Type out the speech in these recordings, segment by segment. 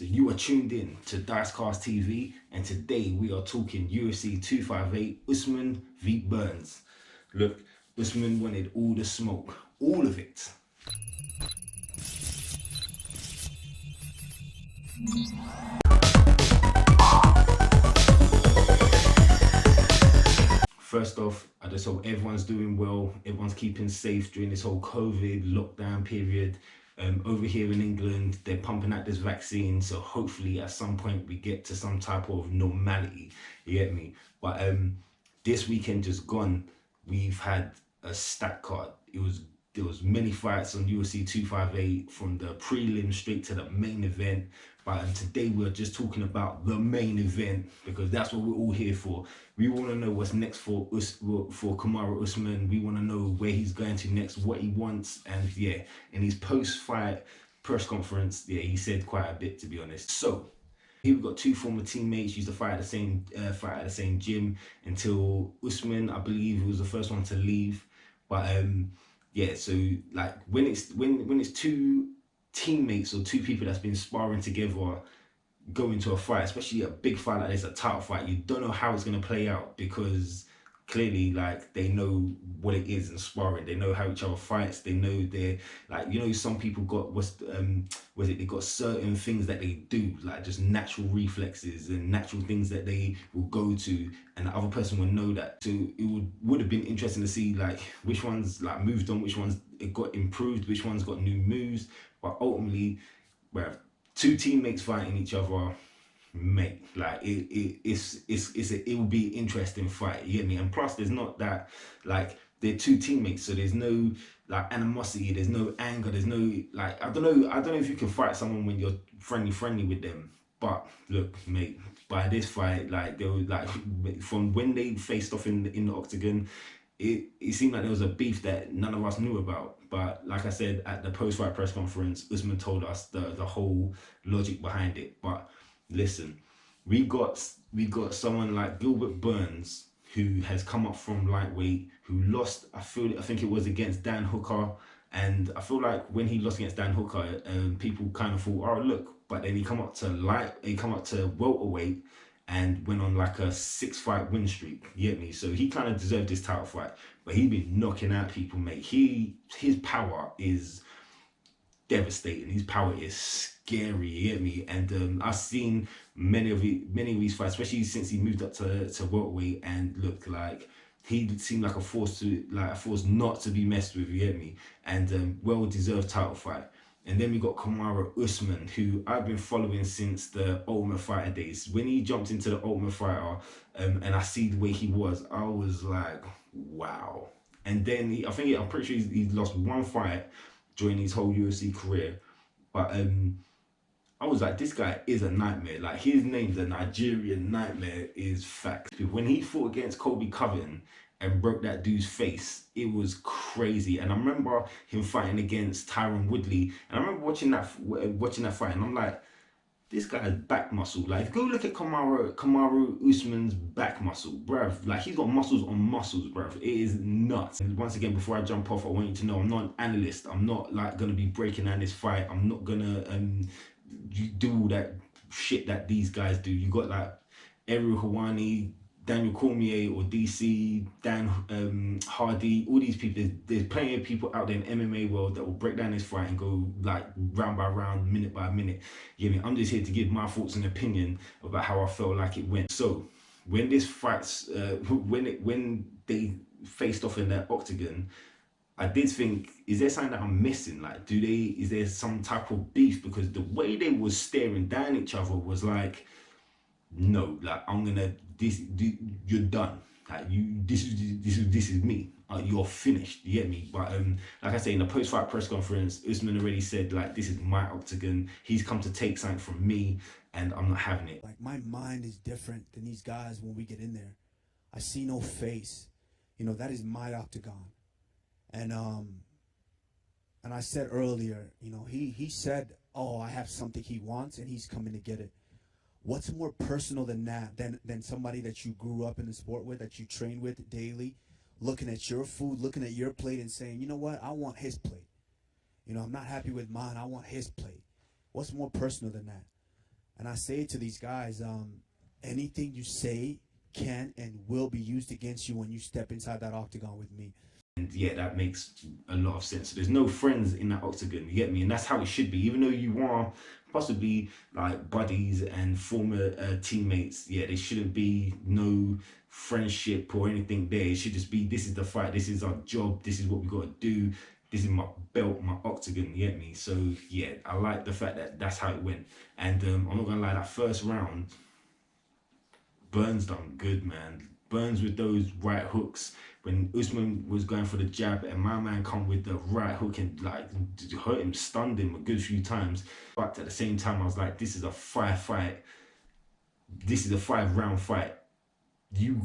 So you are tuned in to Dicecast TV, and today we are talking UFC 258 Usman v Burns. Look, Usman wanted all the smoke, all of it. First off, I just hope everyone's doing well, everyone's keeping safe during this whole COVID lockdown period. Over here in England, they're pumping out this vaccine, so hopefully at some point we get to some type of normality, you get me? But this weekend just gone, we've had a stat card. There was many fights on UFC 258, from the prelim straight to the main event. But today we're just talking about the main event, because that's what we're all here for. We want to know what's next for Kamaru Usman. We want to know where he's going to next, what he wants, and yeah, in his post-fight press conference, yeah, he said quite a bit, to be honest. So here we've got two former teammates used to fight at the same gym until Usman, I believe, was the first one to leave. But yeah, so like when it's two teammates or two people that's been sparring together go into a fight, especially a big fight like this, a title fight, you don't know how it's going to play out, because clearly, like, they know what it is in sparring. They know how each other fights. They know they're like, you know, some people got they got certain things that they do, like just natural reflexes and natural things that they will go to, and the other person will know that. So it would have been interesting to see like which ones like moved on, which ones it got improved, which ones got new moves. But ultimately, bruh, two teammates fighting each other, mate, like it will be an interesting fight, you get me? And plus, there's not that, like, they're two teammates, so there's no like animosity, there's no anger, there's no like, I don't know if you can fight someone when you're friendly with them. But look, mate, by this fight, like, they were like, from when they faced off in the octagon, it seemed like there was a beef that none of us knew about. But like I said, at the post-fight press conference, Usman told us the whole logic behind it. But listen, we got someone like Gilbert Burns, who has come up from lightweight, who lost, I think it was against Dan Hooker. And I feel like when he lost against Dan Hooker, people kind of thought, oh look, but then he come up to welterweight and went on like a 6-fight win streak, you get me? So he kind of deserved this title fight, but he's been knocking out people, mate. His power is devastating. His power is scary, you get me? And I've seen many of these fights, especially since he moved up to welterweight, and look, like, he seemed like a force not to be messed with, you get me? And well-deserved title fight. And then we got Kamaru Usman, who I've been following since the Ultimate Fighter days. When he jumped into the Ultimate Fighter, and I see the way he was, I was like, wow. And then I'm pretty sure he's lost one fight during his whole UFC career. But I was like, this guy is a nightmare. Like, his name's a Nigerian nightmare is fact. When he fought against Colby Covington and broke that dude's face, it was crazy. And I remember him fighting against Tyron Woodley, and I remember watching that fight, and I'm like, this guy's back muscle. Like, go look at Kamaru Usman's back muscle, bruv. Like, he's got muscles on muscles, bruv. It is nuts. And once again, before I jump off, I want you to know I'm not an analyst. I'm not like gonna be breaking down this fight. I'm not gonna do all that shit that these guys do. You got like Ariel Helwani, Daniel Cormier, or DC, Dan Hardy, all these people. There's plenty of people out there in MMA world that will break down this fight and go like round by round, minute by minute. You know, I'm just here to give my thoughts and opinion about how I felt like it went. So when this fight's when they faced off in that octagon, I did think, is there something that I'm missing? Like, is there some type of beef? Because the way they was staring down each other was like, no, like, you're done. Like, this is me. You're finished. You get me? But like I say, in the post-fight press conference, Usman already said, like, this is my octagon. He's come to take something from me, and I'm not having it. Like, my mind is different than these guys when we get in there. I see no face. You know, that is my octagon. And I said earlier, you know, he said, oh, I have something he wants and he's coming to get it. What's more personal than that, than somebody that you grew up in the sport with, that you train with daily, looking at your food, looking at your plate and saying, you know what, I want his plate. You know, I'm not happy with mine, I want his plate. What's more personal than that? And I say to these guys, anything you say can and will be used against you when you step inside that octagon with me. And yeah, that makes a lot of sense. So there's no friends in that octagon, you get me? And that's how it should be. Even though you are possibly like buddies and former teammates, yeah, there shouldn't be no friendship or anything there. It should just be, this is the fight, this is our job, this is what we got to do, this is my belt, my octagon, you get me? So yeah, I like the fact that that's how it went. And I'm not gonna lie, that first round, Burns done good, man. Burns with those right hooks when Usman was going for the jab, and my man come with the right hook and like hurt him, stunned him a good few times. But at the same time, I was like, this is a fight. This is a 5-round fight. You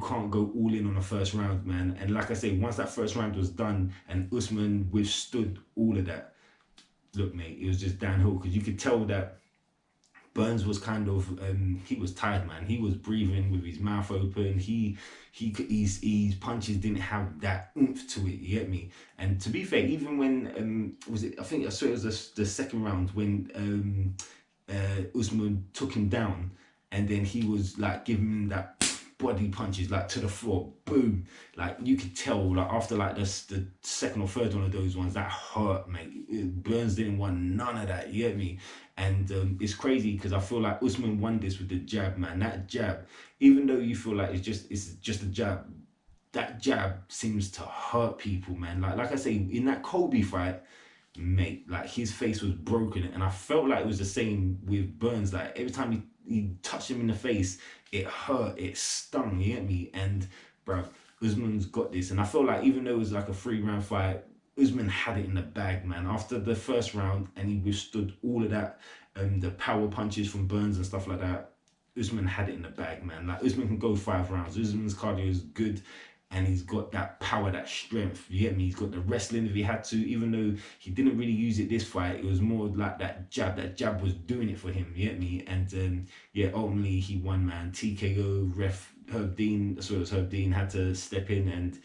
can't go all in on the first round, man. And like I say, once that first round was done and Usman withstood all of that, look, mate, it was just downhill, because you could tell that Burns was kind of he was tired, man. He was breathing with his mouth open. His punches didn't have that oomph to it. You get me? And to be fair, even when was it? I think I swear it was the second round when Usman took him down, and then he was like giving him that body punches like to the floor, boom. Like you could tell, like after like the second or third one of those ones, that hurt, mate. Burns didn't want none of that. You get me? And it's crazy because I feel like Usman won this with the jab, man. That jab, even though you feel like it's just a jab, that jab seems to hurt people, man. Like I say, in that Kobe fight, mate, like his face was broken, and I felt like it was the same with Burns. Like every time he touched him in the face, it hurt, it stung, you get me? And bro, Usman's got this, and I feel like even though it was like a 3-round fight, Usman had it in the bag, man. After the first round, and he withstood all of that, the power punches from Burns and stuff like that, Usman had it in the bag, man. Like Usman can go 5 rounds. Usman's cardio is good, and he's got that power, that strength. You get me? He's got the wrestling if he had to, even though he didn't really use it this fight. It was more like that jab. That jab was doing it for him. You get me? And yeah, ultimately he won, man. TKO. Ref Herb Dean, so it was Herb Dean, had to step in and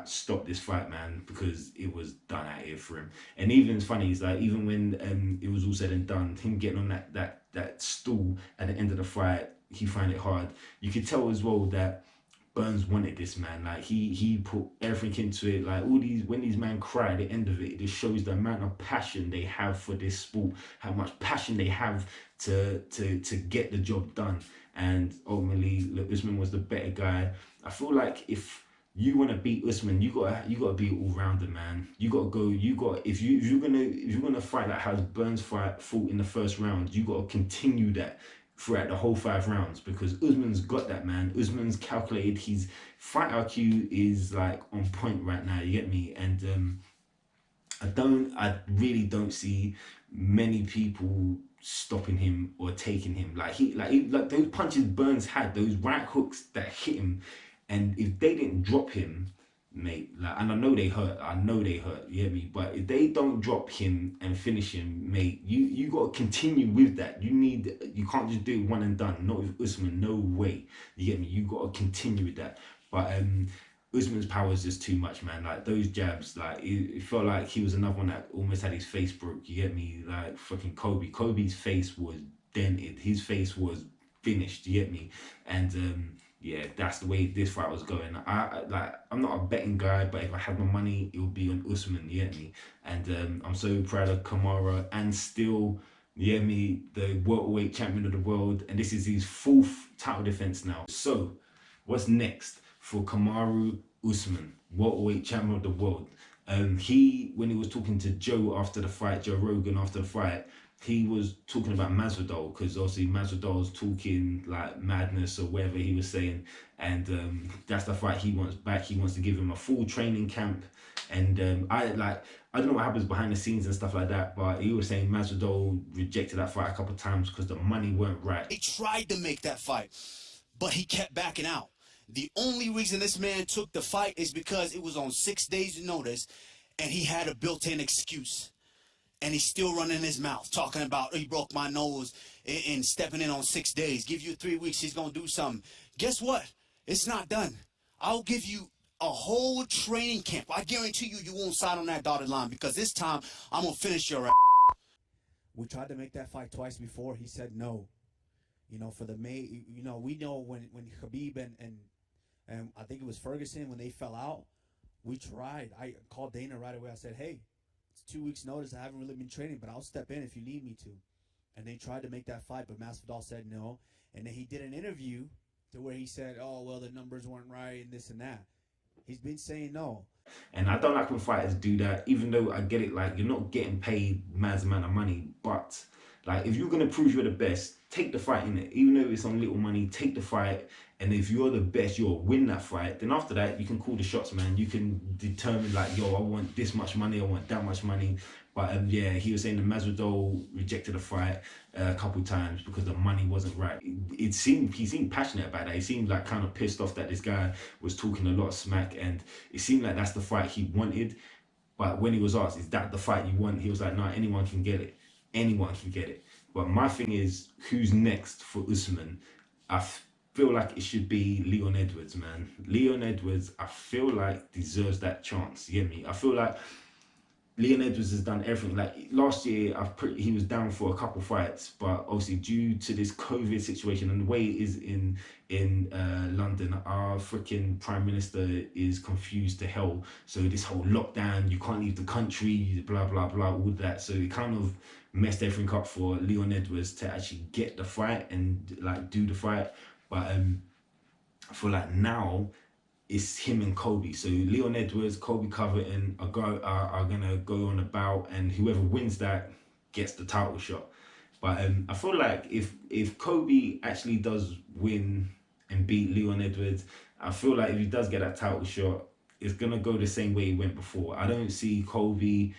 stop this fight, man, because it was done out here for him. And even it's funny, is like even when it was all said and done, him getting on that stool at the end of the fight, he found it hard. You could tell as well that Burns wanted this, man. Like he put everything into it. Like all these, when these men cry at the end of it, it just shows the amount of passion they have for this sport, how much passion they have to get the job done. And ultimately, look, Usman was the better guy. I feel like if you want to beat Usman, you gotta be all rounder, man. You gotta go. If you're gonna fight like how Burns fought in the first round, you gotta continue that throughout the whole 5 rounds, because Usman's got that, man. Usman's calculated. His fight IQ is like on point right now. You get me? And I really don't see many people stopping him or taking him. Like those punches Burns had, those right hooks that hit him, and if they didn't drop him, mate, like, and I know they hurt, you hear me? But if they don't drop him and finish him, mate, you got to continue with that. You can't just do it one and done. Not with Usman, no way. You get me? You got to continue with that. But Usman's power is just too much, man. Like those jabs, like it felt like he was another one that almost had his face broke. You get me? Like fucking Kobe. Kobe's face was dented. His face was finished. You get me? And yeah, that's the way this fight was going. I'm not a betting guy, but if I had my money, it would be on Usman. You get me? And I'm so proud of Kamaru, and still, you get me, the welterweight champion of the world, and this is his 4th title defense now. So, what's next for Kamaru Usman, welterweight champion of the world? When he was talking to Joe Rogan after the fight, he was talking about Masvidal, because obviously Masvidal was talking like madness or whatever he was saying, and that's the fight he wants back. He wants to give him a full training camp, and I don't know what happens behind the scenes and stuff like that, but he was saying Masvidal rejected that fight a couple of times because the money weren't right. He tried to make that fight, but he kept backing out. The only reason this man took the fight is because it was on 6 days' notice, and he had a built-in excuse. And he's still running his mouth, talking about he broke my nose and stepping in on 6 days. Give you 3 weeks, he's going to do something. Guess what? It's not done. I'll give you a whole training camp. I guarantee you won't sign on that dotted line, because this time I'm going to finish your ass. We tried to make that fight twice before. He said no. For the May, we know when Khabib and I think it was Ferguson, when they fell out, we tried. I called Dana right away. I said, hey, it's 2 weeks notice. I haven't really been training, but I'll step in if you need me to. And they tried to make that fight, but Masvidal said no. And then he did an interview to where he said, oh, well, the numbers weren't right and this and that. He's been saying no. And I don't like when fighters do that, even though I get it, like, you're not getting paid man's amount of money, but like, if you're gonna prove you're the best, take the fight in it. Even though it's on little money, take the fight. And if you're the best, you'll win that fight. Then after that, you can call the shots, man. You can determine like, yo, I want this much money, I want that much money. But yeah, he was saying the Masvidal rejected the fight a couple times because the money wasn't right. He seemed passionate about that. He seemed like kind of pissed off that this guy was talking a lot of smack, and it seemed like that's the fight he wanted. But when he was asked, is that the fight you want? He was like, no, anyone can get it. Anyone can get it. But my thing is, who's next for Usman? I feel like it should be Leon Edwards, man. Leon Edwards, I feel like deserves that chance. You get me? I feel like Leon Edwards has done everything. Like last year, he was down for a couple fights, but obviously due to this COVID situation and the way it is in London, our freaking Prime Minister is confused to hell. So this whole lockdown, you can't leave the country, blah blah blah, all that. So it kind of messed everything up for Leon Edwards to actually get the fight and like do the fight. But I feel like now it's him and Kobe. So Leon Edwards, Kobe Covington are gonna go on a bout, and whoever wins that gets the title shot. But I feel like if Kobe actually does win and beat Leon Edwards, I feel like if he does get that title shot, it's gonna go the same way he went before. I don't see Kobe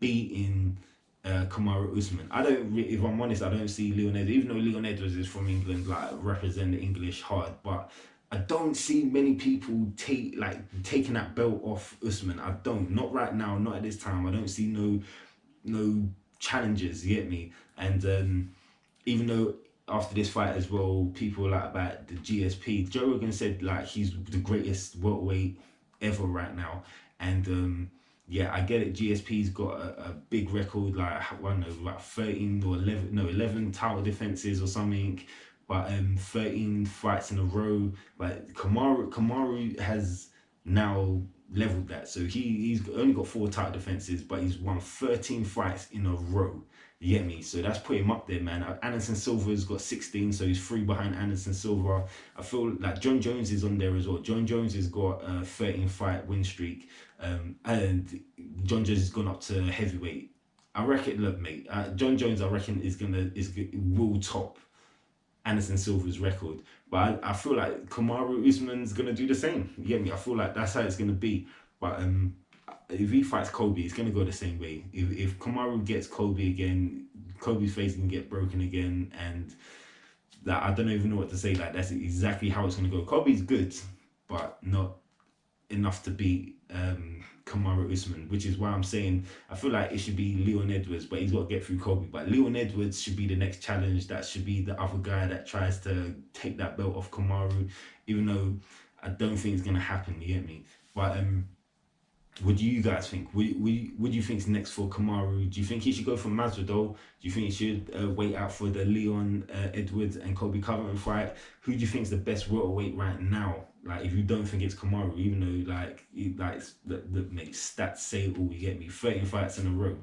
beating Kamaru Usman. If I'm honest, I don't see Leon Edwards, even though Leon Edwards is from England, like represent the English hard, but I don't see many people taking that belt off Usman. I don't. Not right now. Not at this time. I don't see no challenges. You get me? And even though after this fight as well, people like about the GSP. Joe Rogan said like he's the greatest welterweight ever right now. And yeah, I get it. GSP's got a big record, like I don't know, like 13 or 11 title defenses or something. But 13 fights in a row. But Kamaru has now leveled that. So he's only got 4 title defenses, but he's won 13 fights in a row. You get me? So that's put him up there, man. Anderson Silva's got 16, so he's 3 behind Anderson Silva. I feel like John Jones is on there as well. John Jones has got a 13 fight win streak, and John Jones has gone up to heavyweight. I reckon, look, mate, John Jones, I reckon will top Anderson Silva's record. But I feel like Kamaru Usman's gonna do the same. You get me? I feel like that's how it's gonna be. But if he fights Kobe, it's gonna go the same way. If Kamaru gets Kobe again, Kobe's face can get broken again, and that I don't even know what to say. Like that's exactly how it's gonna go. Kobe's good, but not enough to beat Kamaru Usman, which is why I'm saying I feel like it should be Leon Edwards, but he's got to get through Kobe. But Leon Edwards should be the next challenge. That should be the other guy that tries to take that belt off Kamaru, even though I don't think it's gonna happen. You get me? But what do you guys think? What do you think's next for Kamaru? Do you think he should go for Masvidal? Do you think he should wait out for the Leon Edwards and Kobe Covington fight? Who do you think's the best welterweight right now? Like, if you don't think it's Kamaru, even though the stats say it all, you get me? 13 fights in a row,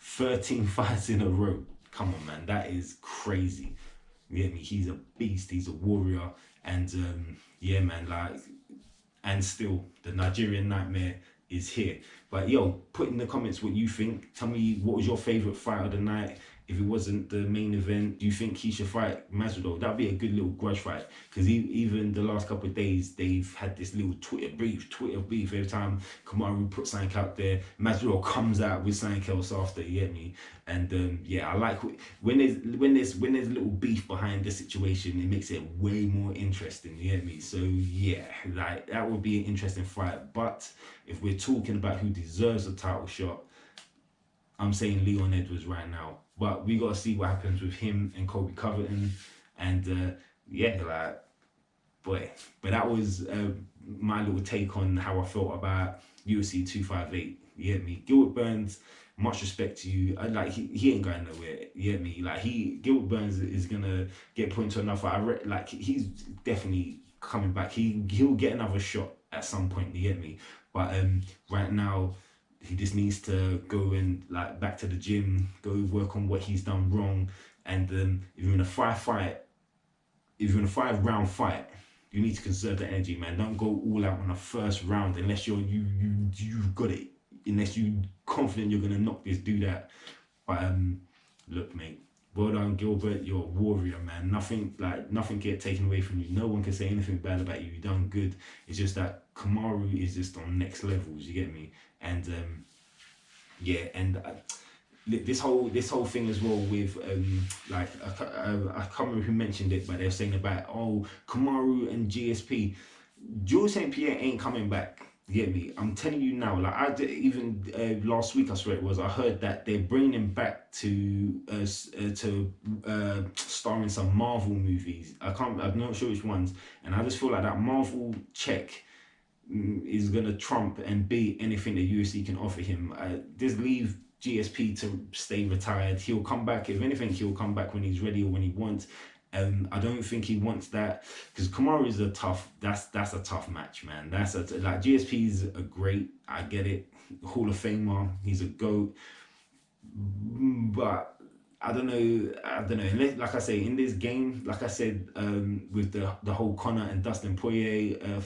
13 fights in a row. Come on, man, that is crazy. You get me? He's a beast. He's a warrior, and yeah, man. Like, and still, the Nigerian Nightmare is here. But yo, put in the comments what you think. Tell me what was your favorite fight of the night. If it wasn't the main event, do you think he should fight Masvidal? That'd be a good little grudge fight, because even the last couple of days they've had this little Twitter beef. Every time Kamaru puts something out there, Masvidal comes out with something else after. You get me? And yeah, I like when there's little beef behind the situation. It makes it way more interesting. You get me? So yeah, like that would be an interesting fight. But if we're talking about who deserves a title shot, I'm saying Leon Edwards right now. But we gotta see what happens with him and Kobe Covington. And yeah, like, boy. But that was my little take on how I felt about UFC 258. You get me? Gilbert Burns much respect to you. Like he ain't going nowhere. You get me? Like Gilbert Burns is gonna get put into another. Like he's definitely coming back. He'll get another shot at some point. You get me? But right now, he just needs to go and like back to the gym, go work on what he's done wrong, and if you're in a if you're in a 5 round fight, you need to conserve the energy, man. Don't go all out on the first round unless you've got it. Unless you're confident you're gonna knock this dude out. But look, mate, well done, Gilbert. You're a warrior, man. Nothing get taken away from you. No one can say anything bad about you. You done good. It's just that Kamaru is just on next levels. You get me? And yeah, and this whole thing as well with like I can't remember who mentioned it, but they're saying about Kamaru and GSP. George St. Pierre ain't coming back. You get me? I'm telling you now. Like I did, even last week, I swear it was. I heard that they're bringing him back to star in some Marvel movies. I'm not sure which ones. And I just feel like that Marvel check is gonna trump and beat anything that UFC can offer him. Just leave GSP to stay retired. He'll come back. If anything, he'll come back when he's ready or when he wants. I don't think he wants that because Kamaru is that's a tough match, man. Like GSP's a great, I get it, Hall of Famer. He's a GOAT, but I don't know. Like I say, in this game, like I said, with the whole Conor and Dustin Poirier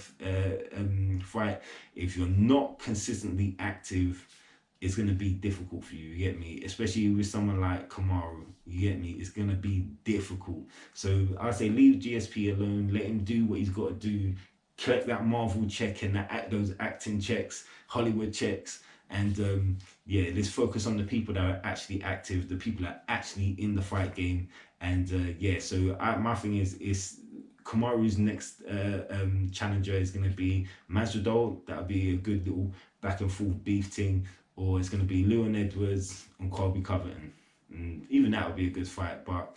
fight, if you're not consistently active, it's going to be difficult for you get me? Especially with someone like Kamaru, you get me? It's going to be difficult. So I say leave GSP alone, let him do what he's got to do, collect that Marvel check and those acting checks, Hollywood checks, and yeah, let's focus on the people that are actually active, the people that are actually in the fight game. And yeah, so my thing is Kamaru's next challenger is going to be Masvidal. That'll be a good little back and forth beef thing. Or it's going to be Leon Edwards and Colby Covington. And even that would be a good fight, but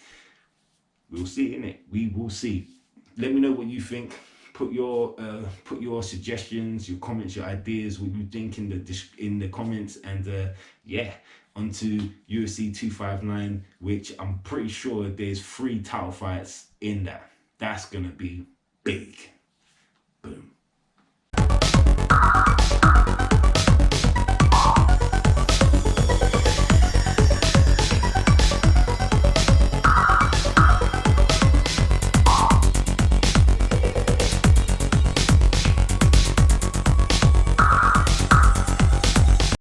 we'll see, innit? We will see. Let me know what you think. Put your suggestions, your comments, your ideas, what you think in the comments, and yeah, onto UFC 259, which I'm pretty sure there's 3 title fights in that. That's gonna be big. Boom.